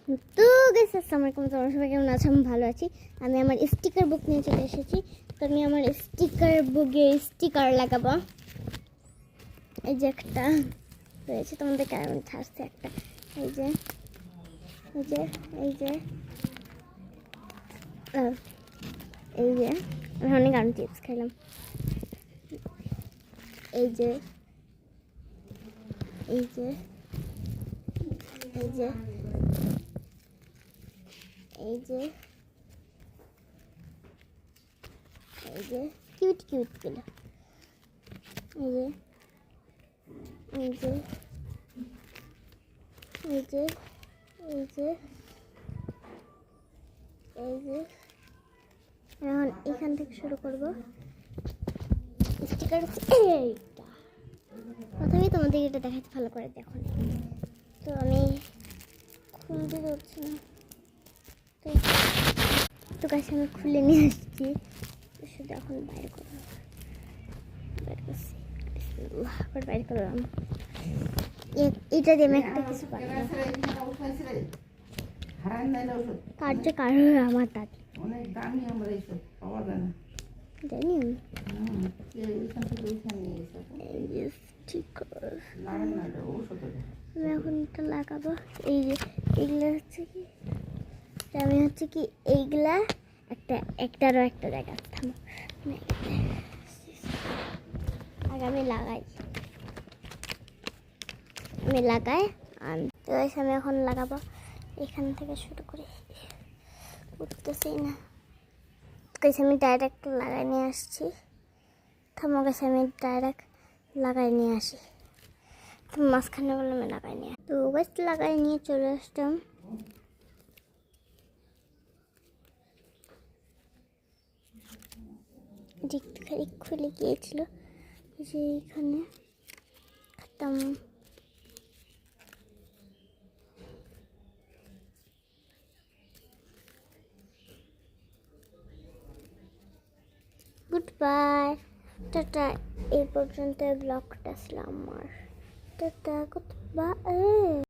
তো গাইস আসসালামু আলাইকুম, তোমরা সবাই কেমন আছো? আমি ভালো আছি। আমি আমার স্টিকার বুক নিয়ে চলে এসেছি। তো আমি আমার স্টিকার বুকে স্টিকার লাগাবো। এই যে একটা রয়েছে, তোমাদের কেমন ছাড়ছে একটা। এই যে এই যে এই যে এই যে আমি অনেক আম চিপস খেলাম। এই যে এই যে এই যে এই যে এই যে কিউট কিউট গুলো, এই যে এই যে এই যে এই যে এই যে এখন এখান থেকে শুরু করবো স্টিকার। এইটা প্রথমেই তোমাদের এটা দেখাতে ভালো করে দেখো। তো আমি খুলতে পারছি না, তো গাছ আমি খুলে নিয়ে আসছি। শুধু এখন বাইরে করবো, বাইর করছি, বাইর করলাম। এটা দিয়ে আমি একটা কিছু পারি কার্যকার আমার দাদি অনেক দামি আমরা এইসব পাওয়া যায় না, জানি। আমি এখন এটা লাগাবো। এই যে এইগুলা হচ্ছে কি, আমি হচ্ছে কি এইগুলা একটারও একটা জায়গা থামো। আগে আমি লাগাই তো আমি এখন লাগাবো এখান থেকে শুরু করে। উঠতেছি না, গাইস আমি ডাইরেক্ট লাগাই নিয়ে আসছি। থামো গাইস, আমি ডাইরেক্ট লাগাই নিয়ে আসি। তো মাঝখানে বলে আমি লাগাই নিয়ে, তো গাইস লাগাই নিয়ে চলে আসতাম। দেখতে খালি খুলে গিয়েছিল যে এখানে খতম। Good bye, tata. এই পর্যন্ত ব্লগটা ছিল আমার। Tata, good bye.